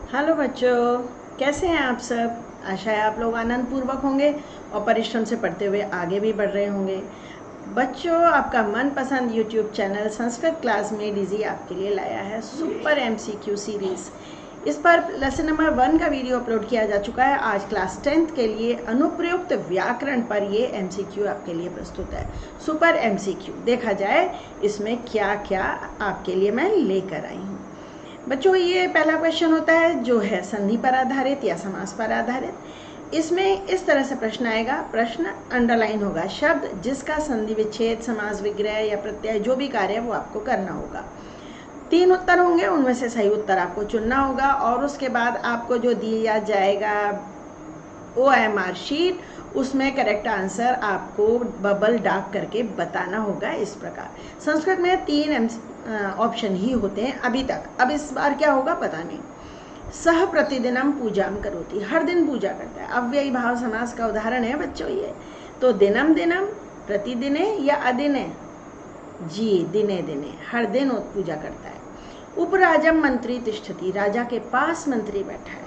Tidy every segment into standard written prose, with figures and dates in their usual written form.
Hello बच्चों, कैसे हैं आप सब। आशा है आप लोग आनंद पूर्वक होंगे और परिश्रम से पढ़ते हुए आगे भी बढ़ रहे होंगे। बच्चों, आपका मनपसंद यूट्यूब चैनल संस्कृत क्लास में डीजी आपके लिए लाया है सुपर एमसीक्यू सीरीज़। इस पर लेसन नंबर 1 का वीडियो अपलोड किया जा चुका है। आज क्लास 10th के लिए अनुप्रयुक्त व्याकरण पर ये एमसीक्यू आपके लिए प्रस्तुत है। सुपर एमसीक्यू देखा जाए इसमें क्या क्या आपके लिए मैं लेकर आई हूँ। बच्चों, ये पहला क्वेश्चन होता है जो है संधि पर आधारित या समास पर आधारित। इसमें इस तरह से प्रश्न आएगा, प्रश्न अंडरलाइन होगा, शब्द जिसका संधि विच्छेद समास विग्रह या प्रत्यय जो भी कार्य है वो आपको करना होगा। 3 उत्तर होंगे, उनमें से सही उत्तर आपको चुनना होगा और उसके बाद आपको जो दिया जाएगा OMR शीट, उसमें करेक्ट आंसर आपको बबल डार्क करके बताना होगा। इस प्रकार संस्कृत में 3 ऑप्शन ही होते हैं अभी तक। अब इस बार क्या होगा पता नहीं। सह प्रतिदिनम पूजाम करोति, हर दिन पूजा करता है। अव्ययी भाव समास का उदाहरण है बच्चों ये। तो दिनम दिनम, प्रतिदिने या अदिने, जी दिने दिने, हर दिन पूजा करता है। उपराजम मंत्री तिष्ठति, राजा के पास मंत्री बैठा है।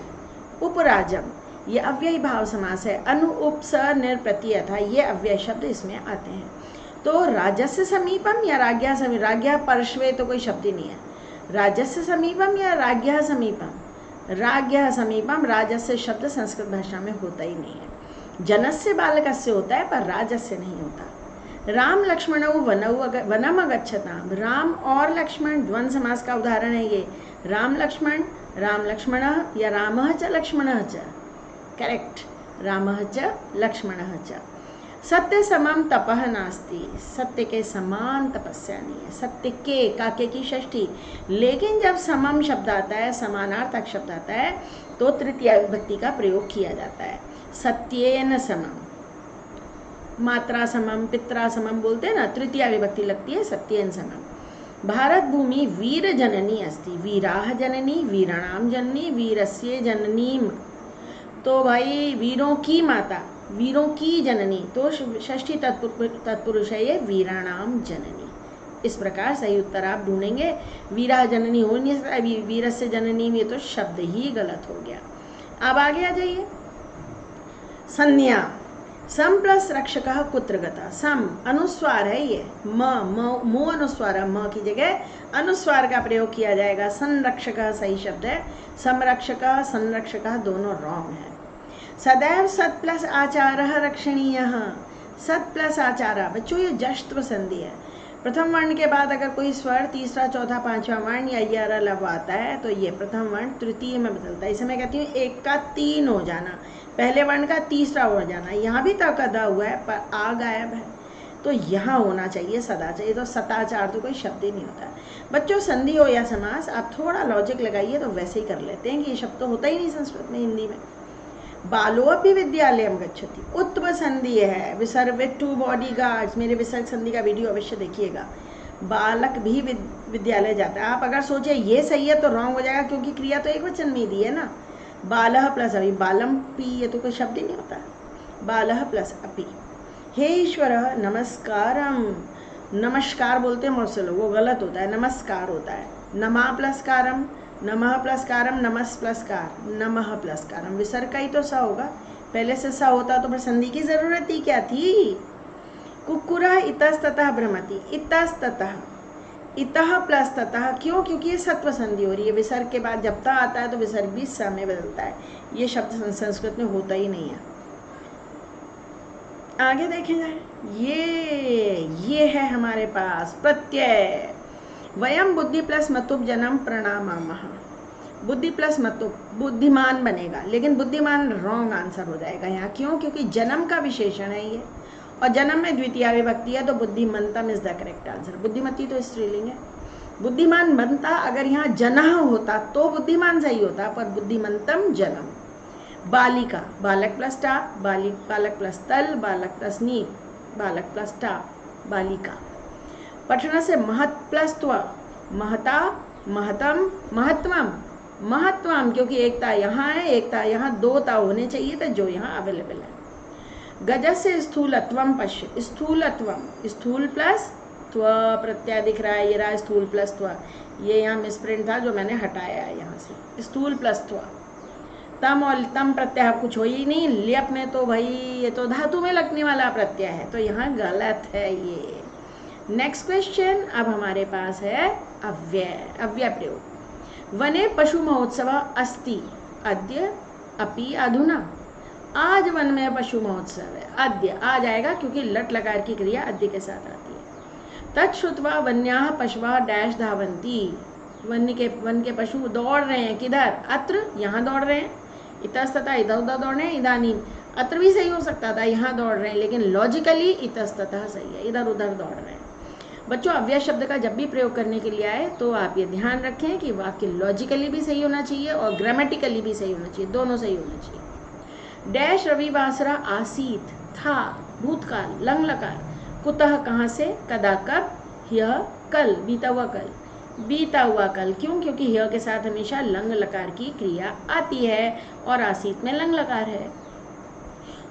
उपराजम ये अव्ययी भाव समास है। अनु उप स निर प्रत्यय था, ये अव्यय शब्द इसमें आते हैं। तो राजस्य समीपम या राज्ञा समीपम, राज्ञा पार्श्वे तो कोई शब्द ही नहीं है। राजस्य समीपम या राज्ञा समीपम, राज्ञा समीपम, राजस्य शब्द संस्कृत भाषा में होता ही नहीं है। जनस्य बालकस्य होता है पर राजस्य नहीं होता। राम लक्ष्मणौ वनौ वनम अगच्छताम, राम और लक्ष्मण द्वंद्व समास का उदाहरण है ये। राम लक्ष्मण, राम लक्ष्मणः या रामः च लक्ष्मणः च, करेक्ट, रामः च लक्ष्मणः च। सत्य समम तपः नास्ति, सत्य के समान तपस्या नहीं है। सत्य के काके की षष्ठी, लेकिन जब समम शब्द आता है, समानार्थक शब्द आता है, तो तृतीया विभक्ति का प्रयोग किया जाता है। सत्येन समम, मात्रा समम, पित्रा समम बोलते हैं ना, तृतीया विभक्ति लगती है सत्येन समम। भारत भूमि वीर जननी अस्ति, वीराः जननी, वीराणाम जननी, वीरस्य जननीम, तो भाई वीरों की माता, वीरों की जननी, तो षष्ठी तत्पुरुष है ये, वीराणाम जननी। इस प्रकार सही उत्तर आप ढूंढेंगे। वीरा जननी हो नहीं सकता, वीरस्य जननी में तो शब्द ही गलत हो गया। अब आगे आ जाइए। संज्ञा, सम प्लस रक्षकः कुत्र गता, सम अनुस्वार है ये, मो अनुस्वार, म की जगह अनुस्वार का प्रयोग किया जाएगा। संरक्षकः सही शब्द है, संरक्षकः संरक्षकः दोनों रॉन्ग है। सदैव सत प्लस आचारः रक्षणीयः, सत प्लस आचारा, बच्चों ये जश्त्व संधि है। प्रथम वर्ण के बाद अगर कोई स्वर तीसरा चौथा पांचवा वर्ण या य लव आता है तो ये प्रथम वर्ण तृतीय में बदलता है। इसे मैं कहती हूँ 1 का 3 हो जाना, पहले वर्ण का तीसरा हो जाना। यहाँ भी तक अदा हुआ है पर आ गायब है, तो यहाँ होना चाहिए सदाचार। ये तो सदाचार तो कोई शब्द ही नहीं होता है। बच्चों, संधि हो या समास, आप थोड़ा लॉजिक लगाइए तो वैसे ही कर लेते हैं कि ये शब्द तो होता ही नहीं संस्कृत में, हिंदी में। बालोऽपि विद्यालयं गच्छति, उत्व संधि है। विसर्ग टू बॉडी गार्ड्स, मेरे विसर्ग संधि का वीडियो अवश्य देखिएगा। बालक भी विद्यालय जाता है। आप अगर सोचे ये सही है तो रॉन्ग हो जाएगा, क्योंकि क्रिया तो एक वचन में ही दी है ना। बालः प्लस अभी, बालम पी, ये तो कोई शब्द ही नहीं होता। बालः प्लस अपि। हे ईश्वर नमस्कारम, नमस्कार बोलते हैं बहुत से लोग, वो गलत होता है, नमस्कार होता है। नमा प्लस कारम, नमः प्लस कारम, नमस् प्लस कार, नमः प्लस कारम। विसर्ग का ही तो स होगा, पहले से स होता तो फिर संधि की जरूरत ही क्या थी। कुक्कुरः इतस्ततः भ्रमति, इतस्ततः, इतः प्लस ततः, क्यों? क्योंकि ये सत्व संधि हो रही है। विसर्ग के बाद जब ता आता है तो विसर्ग भी स में बदलता है। ये शब्द संस्कृत में होता ही नहीं है। आगे देखें जाए, ये है हमारे पास प्रत्यय। वयम बुद्धि प्लस मतुब जन्म प्रणामामः, बुद्धि प्लस मतुब, बुद्धिमान बनेगा, लेकिन बुद्धिमान रॉन्ग आंसर हो जाएगा यहाँ। क्यों? क्योंकि जन्म का विशेषण है ये, और जन्म में द्वितीय विभक्ति है, तो बुद्धिमंतम is the correct answer. Buddhimati तो स्त्रीलिंग है। बुद्धिमान बनता अगर यहाँ जनः होता तो बुद्धिमान सही होता, पर बुद्धिमंतम जन्म। बालिका, बालक प्लस टा, बालक प्लस तल, बालक प्लस नी, बालक प्लस टा, बालिका। पठन से महत प्लस त्व, महता, महतम, महत्वम, महत्वम, क्योंकि एकता यहाँ है, एकता यहाँ, 2 ता होने चाहिए थे जो यहाँ अवेलेबल है। गज से स्थूलत्वम पश्य, स्थूलत्वम, स्थूल प्लस त्व प्रत्यय दिख रहा है, ये रहा स्थूल प्लस त्व, ये यहाँ मिसप्रिंट था जो मैंने हटाया है यहाँ से, स्थूल प्लस त्व। तम और तम प्रत्यय कुछ हो ही नहीं, ल्यप में तो भाई ये तो धातु में लगने वाला प्रत्यय है, तो यहाँ गलत है ये। नेक्स्ट क्वेश्चन अब हमारे पास है अव्यय, अव्यय प्रयोग। वने पशु महोत्सव अस्ति अद्य अपि अधुना। आज वन में पशु महोत्सव है, अद्य आ जाएगा क्योंकि लट लकार की क्रिया अद्य के साथ आती है। तच्छ्रुत्वा वन्याः पशवः डैश धावन्ति। वन के पशु दौड़ रहे हैं, किधर? अत्र, यहाँ दौड़ रहे हैं। इतस्ततः इधर उधर दौड़ रहे हैं, इदानीम अत्र भी सही हो सकता था, यहाँ दौड़ रहे हैं, लेकिन लॉजिकली इतस्ततः सही है, इधर उधर दौड़ रहे हैं। बच्चों अव्यय शब्द का जब भी प्रयोग करने के लिए आए तो आप ये ध्यान रखें कि वाक्य लॉजिकली भी सही होना चाहिए और ग्रामेटिकली भी सही होना चाहिए, दोनों सही होना चाहिए। डैश रविवासरा आसीत, था, भूतकाल, लंग लकार, कुतः कहाँ से, कदा कब, यह कल, बीता हुआ कल, बीता हुआ कल। क्यों? क्योंकि यह के साथ हमेशा लंग लकार की क्रिया आती है और आसीत में लंग लकार है।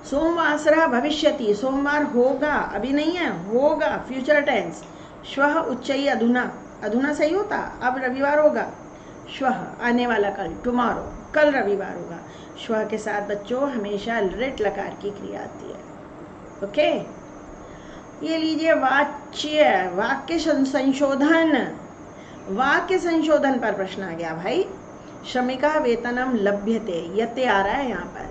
सोमवासरा भविष्यति, सोमवार होगा, अभी नहीं है, होगा, फ्यूचर टेंस। श्वः उच्चई अधुना, अधुना सही होता, अब रविवार होगा। श्वः आने वाला कल, टुमारो, कल रविवार होगा। श्वः के साथ बच्चों हमेशा लिट लकार की क्रिया आती है। ओके, ये लीजिए वाच्य, वाक्य संशोधन। वाक्य संशोधन पर प्रश्न आ गया भाई। श्रमिका वेतनम लभ्यते, यते आ रहा है यहाँ पर,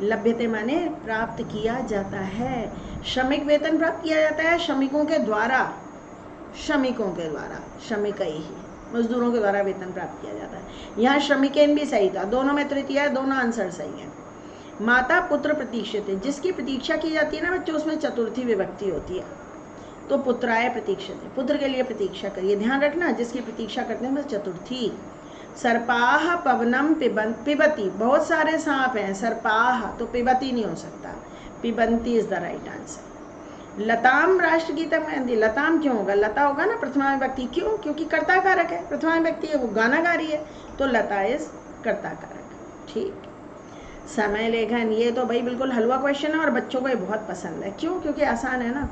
लभ्यते माने प्राप्त किया जाता है। श्रमिक वेतन प्राप्त किया जाता है श्रमिकों के द्वारा, श्रमिकों के द्वारा, श्रमिक ही मजदूरों के द्वारा वेतन प्राप्त किया जाता है। यहाँ श्रमिकेन भी सही था, दोनों में तृतीया है, दोनों आंसर सही है। माता पुत्र प्रतीक्षित, जिसकी प्रतीक्षा की जाती है ना बच्चों, उसमें चतुर्थी विभक्ति होती है, तो पुत्राय प्रतीक्षित, पुत्र के लिए प्रतीक्षा करिए, ध्यान रखना, जिसकी प्रतीक्षा करते हैं चतुर्थी। सर्पाह पवनम पिबती, बहुत सारे सांप हैं, सर्पाह तो पिबती नहीं हो सकता, पिबंती इज द राइट आंसर। लताम राष्ट्रगीतम गाती, लताम क्यों होगा? लता होगा ना प्रथमा विभक्ति, क्यों? क्योंकि कर्ता कारक है, प्रथमा विभक्ति है, वो गाना गा रही है, तो लता इज कर्ता कारक। ठीक, समय लेखन, ये तो भाई बिल्कुल हलवा क्वेश्चन है और बच्चों को ये बहुत पसंद है। क्यों? क्योंकि आसान है ना।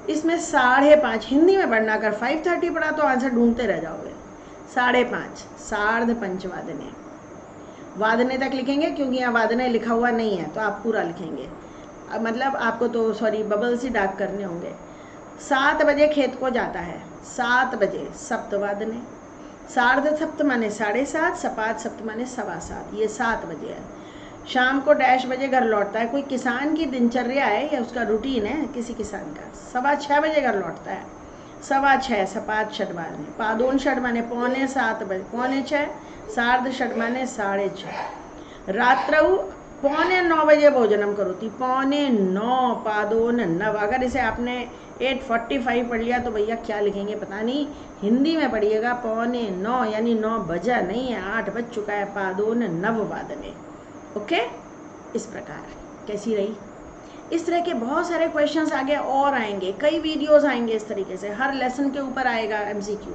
इसमें 5:30, हिंदी में पढ़ना, अगर 5:30 पढ़ा तो आंसर ढूंढते रह जाओगे। 5:30, सार्ध पंचवादने, वादने तक लिखेंगे क्योंकि यहाँ वादने लिखा हुआ नहीं है, तो आप पूरा लिखेंगे, मतलब आपको तो सॉरी बबल्स ही डार्क करने होंगे। 7 बजे खेत को जाता है, 7 बजे, सप्तवादने, सार्ध सप्त माने 7:30, सपात सप्त माने 7:15, ये 7 बजे है। शाम को डैश बजे घर लौटता है, कोई किसान की दिनचर्या है या उसका रूटीन है किसी किसान का, 6:15 बजे घर लौटता है, 6:15, सपात षड माने, पादोन षड माने 6:45 बजे, 6:45, सार्ध षड माने 6:30, रात्रौ 8:45 बजे भोजनम करोती, 8:45, पादोन नव। अगर इसे आपने 8:45 पढ़ लिया तो भैया क्या लिखेंगे पता नहीं, हिंदी में पढ़िएगा 8:45, यानी 9 बजा नहीं है, 8 बज चुका है, पादोन नव वादने। ओके, इस प्रकार कैसी रही? इस तरह के बहुत सारे क्वेश्चंस आगे और आएंगे, कई वीडियोस आएंगे इस तरीके से, हर लेसन के ऊपर आएगा एमसीक्यू,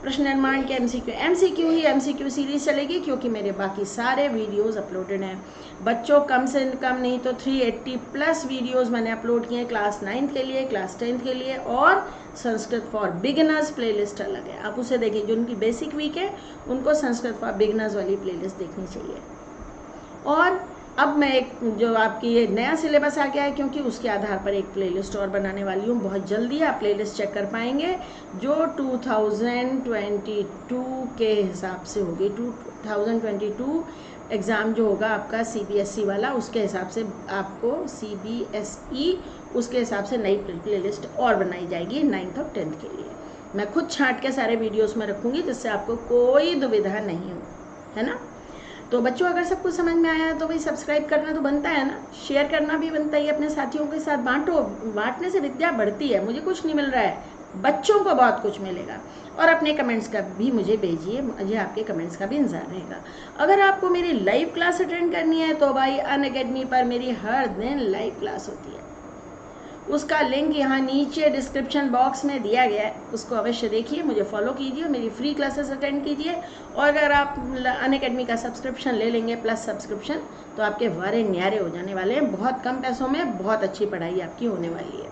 प्रश्न निर्माण के एमसीक्यू ही एमसीक्यू सीरीज चलेगी, क्योंकि मेरे बाकी सारे वीडियोस अपलोडेड हैं बच्चों। कम से कम नहीं तो 380+ वीडियोस मैंने अपलोड किए हैं क्लास 9th के लिए, क्लास 10th के लिए, और संस्कृत फॉर बिगिनर्स प्लेलिस्ट अलग है, आप उसे देखें। जो उनकी बेसिक वीक है उनको संस्कृत फॉर बिगिनर्स वाली प्लेलिस्ट देखनी चाहिए। और अब मैं एक जो आपकी ये नया सिलेबस आ गया है, क्योंकि उसके आधार पर एक प्लेलिस्ट और बनाने वाली हूँ, बहुत जल्दी आप प्लेलिस्ट चेक कर पाएंगे, जो 2022 के हिसाब से होगी। 2022 एग्ज़ाम जो होगा आपका CBSE वाला, उसके हिसाब से आपको CBSE उसके हिसाब से नई प्लेलिस्ट और बनाई जाएगी 9th और 10th के लिए। मैं खुद छांट के सारे वीडियोस में रखूँगी, जिससे आपको कोई दुविधा नहीं हो, है ना। तो बच्चों अगर सब कुछ समझ में आया है तो भाई सब्सक्राइब करना तो बनता है ना, शेयर करना भी बनता है, अपने साथियों के साथ बांटो, बांटने से विद्या बढ़ती है। मुझे कुछ नहीं मिल रहा है, बच्चों को बहुत कुछ मिलेगा। और अपने कमेंट्स का भी मुझे भेजिए, मुझे आपके कमेंट्स का भी इंतजार रहेगा। अगर आपको मेरी लाइव क्लास अटेंड करनी है तो भाई अनअकैडमी पर मेरी हर दिन लाइव क्लास होती है, उसका लिंक यहाँ नीचे डिस्क्रिप्शन बॉक्स में दिया गया है, उसको अवश्य देखिए, मुझे फॉलो कीजिए, मेरी फ्री क्लासेस अटेंड कीजिए। और अगर आप अनअकैडमी का सब्सक्रिप्शन ले लेंगे प्लस सब्सक्रिप्शन, तो आपके वारे न्यारे हो जाने वाले हैं, बहुत कम पैसों में बहुत अच्छी पढ़ाई आपकी होने वाली है।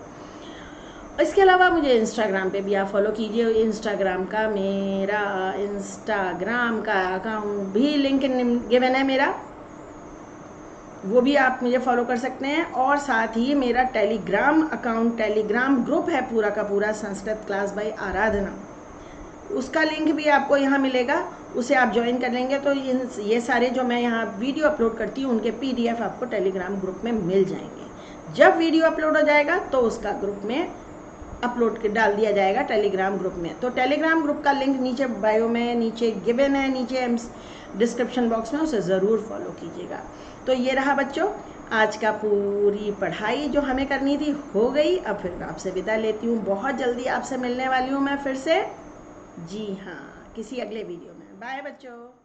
इसके अलावा मुझे इंस्टाग्राम पे भी आप फॉलो कीजिए। इंस्टाग्राम का अकाउंट भी लिंक गिवन है मेरा, वो भी आप मुझे फॉलो कर सकते हैं। और साथ ही मेरा टेलीग्राम अकाउंट, टेलीग्राम ग्रुप है पूरा का पूरा, संस्कृत क्लास बाय आराधना, उसका लिंक भी आपको यहाँ मिलेगा, उसे आप ज्वाइन कर लेंगे तो ये सारे जो मैं यहाँ वीडियो अपलोड करती हूँ उनके PDF आपको टेलीग्राम ग्रुप में मिल जाएंगे। जब वीडियो अपलोड हो जाएगा तो उसका ग्रुप में अपलोड के डाल दिया जाएगा टेलीग्राम ग्रुप में। तो टेलीग्राम ग्रुप का लिंक नीचे बायो में नीचे गिवन है, नीचे डिस्क्रिप्शन बॉक्स में, उसे ज़रूर फॉलो कीजिएगा। तो ये रहा बच्चों आज का पूरी पढ़ाई जो हमें करनी थी हो गई। अब फिर आपसे विदा लेती हूँ, बहुत जल्दी आपसे मिलने वाली हूँ मैं फिर से। जी हाँ, किसी अगले वीडियो में। बाय बच्चों।